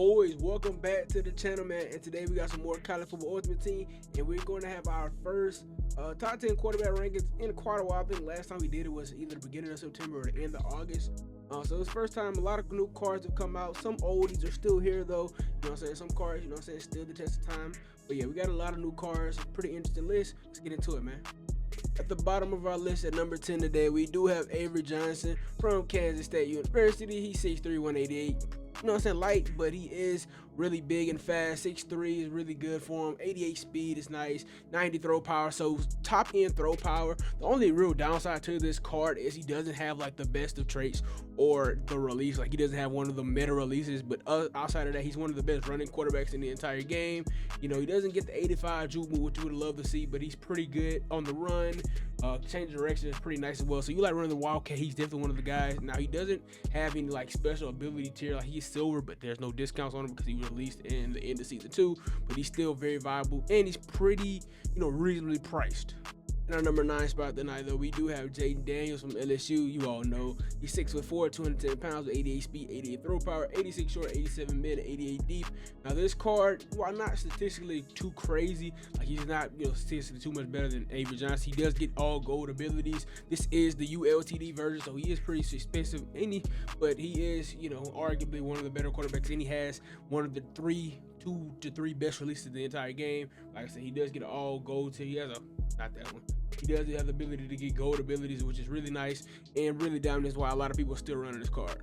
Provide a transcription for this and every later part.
Always welcome back to the channel, man. And today we got some more college football ultimate team, and we're going to have our first top 10 quarterback rankings in quite a while. I think last time we did it was either the beginning of September or the end of August. So it's the first time a lot of new cards have come out. Some oldies are still here though. You know what I'm saying? Some cards, you know what I'm saying, still the test of time. But yeah, we got a lot of new cards. Pretty interesting list. Let's get into it, man. At the bottom of our list at number 10 today, we do have Avery Johnson from Kansas State University. He's 6'3", 188. You know what I'm saying, light, but he is really big and fast. 6'3" is really good for him. 88 speed is nice. 90 throw power, so top end throw power. The only real downside to this card is he doesn't have like the best of traits or the release. Like he doesn't have one of the meta releases, but outside of that, he's one of the best running quarterbacks in the entire game. You know, he doesn't get the 85 juke move, which you would love to see, but he's pretty good on the run. Change direction is pretty nice as well. So you like running the Wildcat, he's definitely one of the guys. Now he doesn't have any like special ability tier, like he's silver, but there's no discounts on him because he was released in the end of season 2, but he's still very viable and he's pretty, you know, reasonably priced. In our number 9 spot tonight, though, we do have Jayden Daniels from LSU. You all know he's 6'4", 210 pounds, 88 speed, 88 throw power, 86 short, 87 mid, 88 deep. Now this card, while not statistically too crazy, like he's not, you know, statistically too much better than Avery Johnson, he does get all gold abilities. This is the ULTD version, so he is pretty expensive, but he is, you know, arguably one of the better quarterbacks, and he has one of the 2 to 3 best releases in the entire game. Like I said, he does get all gold. He has not that one. He does have the ability to get gold abilities, which is really nice and really dominant. Is why a lot of people are still running this card.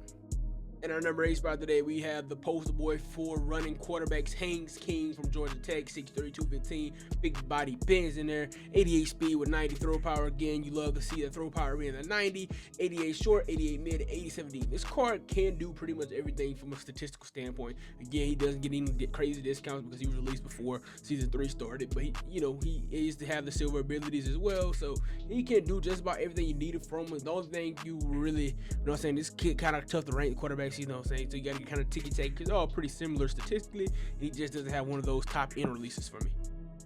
In our number 8 spot today, we have the poster boy for running quarterbacks, Haynes King from Georgia Tech, 6'3", 215, big body bends in there, 88 speed with 90 throw power. Again, you love to see that throw power being the 90, 88 short, 88 mid, 87 deep. This card can do pretty much everything from a statistical standpoint. Again, he doesn't get any crazy discounts because he was released before season 3 started, but he, you know, he is to have the silver abilities as well, so he can do just about everything you needed from him. The only thing you really, you know what I'm saying, this kid kind of tough to rank quarterbacks, you know what I'm saying, so you gotta get kind of ticky-tacky because they're all pretty similar statistically. He just doesn't have one of those top end releases for me.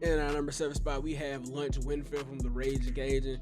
In our number 7 spot, we have Lunch Winfield from the Raging Cajun,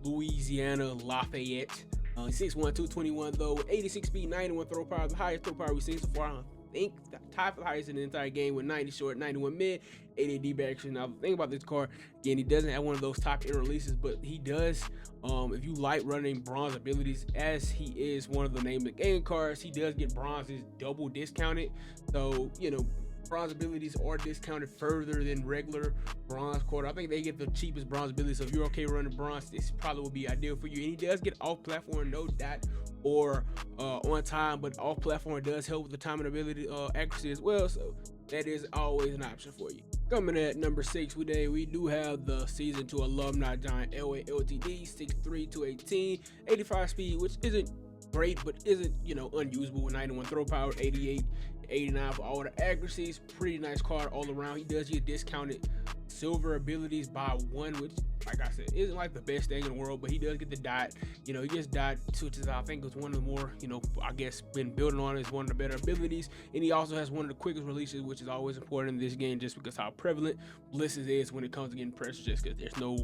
Louisiana Lafayette. He's 6'1", 221 though, 86 speed, 91 throw power, the highest throw power we've seen so far. I think tied for the highest in the entire game with 90 short, 91 mid, 88 deep action. Now the thing about this card, again, he doesn't have one of those top end releases, but he does, if you like running bronze abilities, as he is one of the name of the game cards, he does get bronzes double discounted. So, you know, bronze abilities are discounted further than regular bronze quarter. I think they get the cheapest bronze abilities, so if you're okay running bronze, this probably will be ideal for you. And he does get off platform, no dot or on time, but off platform does help with the time and ability accuracy as well, so that is always an option for you. Coming at number 6 today, we do have the season 2 alumni giant Elway LTD, 6'3", 218, 85 speed, which isn't great, but isn't, you know, unusable, with 91 throw power, 88, 89 for all the accuracies. Pretty nice card all around. He does get discounted silver abilities by 1, which, like I said, isn't like the best thing in the world, but he does get the dot. You know, he gets dot switches. I think it's one of the more, you know, I guess been building on is one of the better abilities, and he also has one of the quickest releases, which is always important in this game, just because how prevalent Bliss's is when it comes to getting pressure. Just because there's no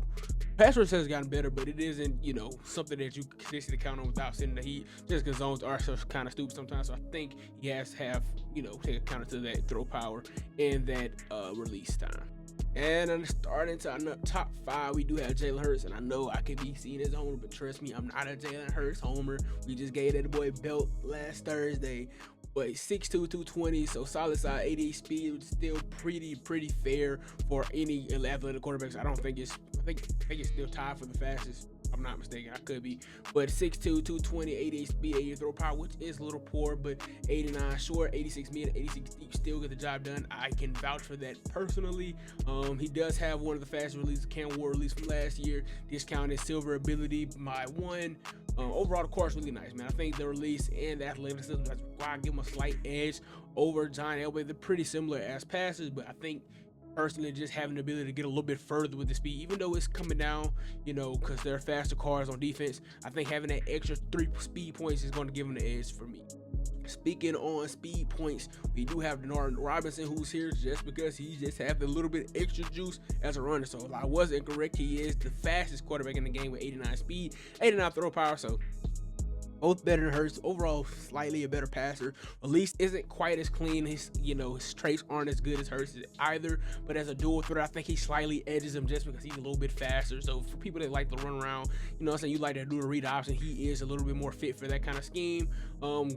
pass rush has gotten better, but it isn't, you know, something that you consistently count on without sending the heat. Just because zones are so kind of stupid sometimes, so I think he has to have, you know, take account to that throw power and that release time. And I'm starting to our top 5. We do have Jalen Hurts, and I know I can be seen as a homer, but trust me, I'm not a Jalen Hurts homer. We just gave that boy belt last Thursday. But 6'2", 220, so solid side, 88 speed, which is still pretty fair for any athletic quarterbacks. I think it's still tied for the fastest. I'm not mistaken, I could be, but 6'2", 220, 88 speed, 88 throw power, which is a little poor, but 89 short, 86 mid, 86 deep, still get the job done. I can vouch for that personally. He does have one of the fastest releases, Cam Ward release from last year, discounted silver ability by 1. Overall, the course really nice, man. I think the release and the athleticism, that's why I give him a slight edge over John Elway. They're pretty similar as passes, but I think personally just having the ability to get a little bit further with the speed, even though it's coming down, you know, because they're faster cars on defense, I think having that extra 3 speed points is going to give them the edge for me. Speaking on speed points, we do have Denard Robinson, who's here just because he just have a little bit extra juice as a runner. So if I was incorrect, he is the fastest quarterback in the game with 89 speed, 89 throw power. So Both better than Hurts. Overall, slightly a better passer. Release isn't quite as clean. His traits aren't as good as Hurts either. But as a dual threat, I think he slightly edges him just because he's a little bit faster. So for people that like to run around, you know what I'm saying, you like to do the read option, he is a little bit more fit for that kind of scheme.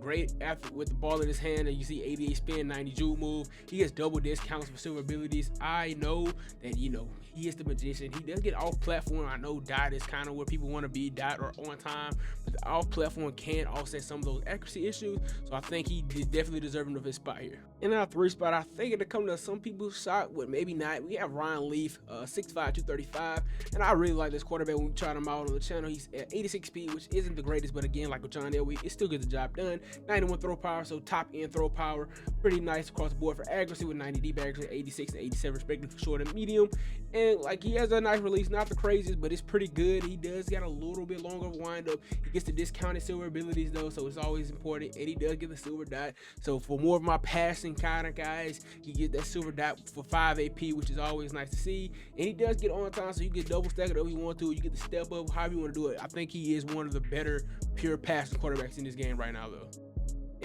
Great athlete with the ball in his hand, and you see 88 spin, 90 jewel move. He has double discounts for silver abilities. I know that he is the magician. He does get off platform. I know dot is kind of where people want to be, dot or on time, but the off platform can offset some of those accuracy issues. So I think he definitely deserving of his spot here. In our 3 spot, I think it'll come to some people's shot, but maybe not. We have Ryan Leaf, 6'5", 235, and I really like this quarterback when we tried him out on the channel. He's at 86 speed, which isn't the greatest, but again, like with John Elway, it still gets the job done. 91 throw power, so top end throw power, pretty nice across the board for accuracy with 90 deep accuracy, 86 and 87 respectively for short and medium. And like he has a nice release, not the craziest, but it's pretty good. He does got a little bit longer wind up. He gets the discounted silver abilities though, so it's always important. And he does get the silver dot. So for more of my passing kind of guys, he gets that silver dot for 5 AP, which is always nice to see. And he does get on time, so you get double stack it if you want to. You get the step up, however you want to do it. I think he is one of the better pure passing quarterbacks in this game right now though.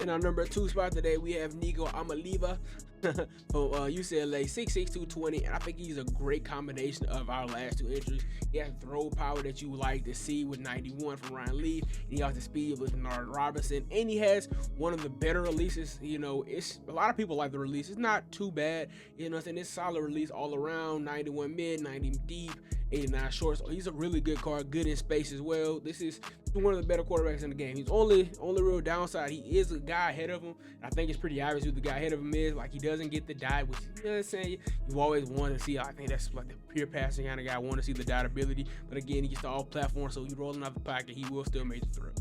In our number 2 spot today, we have Nico Amaliva from UCLA, 6'6", 220, and I think he's a great combination of our last 2 entries. He has throw power that you would like to see with 91 from Ryan Leaf, and he has the speed with Bernard Robinson, and he has one of the better releases. It's a lot of people like the release. It's not too bad, it's solid release all around, 91 mid, 90 deep, 89 short. So he's a really good card, good in space as well. This is one of the better quarterbacks in the game. He's only real downside, he is a guy ahead of him. I think it's pretty obvious who the guy ahead of him is. Like, he doesn't get the dot, which, you know what I'm saying, you always want to see. I think that's like the pure passing kind of guy, want to see the dot ability. But again, he gets the all platform, so you rolling out the pocket, he will still make the throw.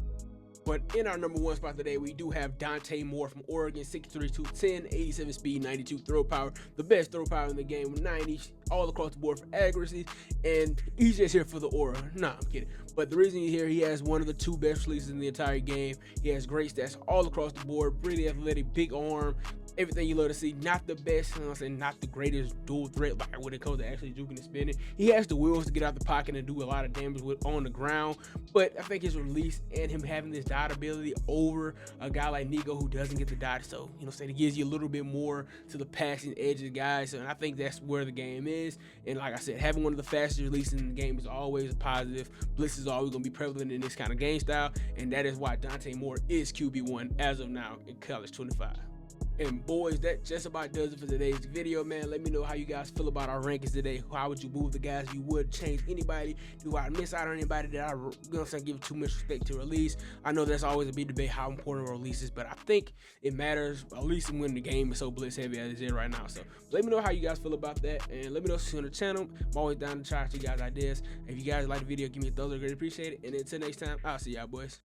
But in our number 1 spot today, we do have Dante Moore from Oregon, 6'3", 210, 87 speed, 92 throw power, the best throw power in the game with 90 all across the board for accuracy, and he's just here for the aura. Nah, I'm kidding. But the reason he's here, he has one of the 2 best releases in the entire game. He has great stats all across the board, really athletic, big arm, everything you love to see. Not the best, not the greatest dual threat like when it comes to actually juking and spinning. He has the wheels to get out the pocket and do a lot of damage with on the ground, but I think his release and him having this dot ability over a guy like Nico who doesn't get the dot, so it gives you a little bit more to the passing edge of guys, and I think that's where the game is. And like I said, having one of the fastest releases in the game is always a positive. Blitz is always going to be prevalent in this kind of game style, and that is why Dante Moore is QB1 as of now in college 25. And boys, that just about does it for today's video, man. Let me know how you guys feel about our rankings today. How would you move the guys you would? Change anybody? Do I miss out on anybody that I give too much respect to release? I know that's always a big debate how important a release is, but I think it matters, at least when the game is so blitz heavy as it is right now. So let me know how you guys feel about that, and let me know if you're on the channel. I'm always down to try to you guys ideas. If you guys like the video, give me a thumbs up, greatly appreciate it. And until next time, I'll see y'all boys.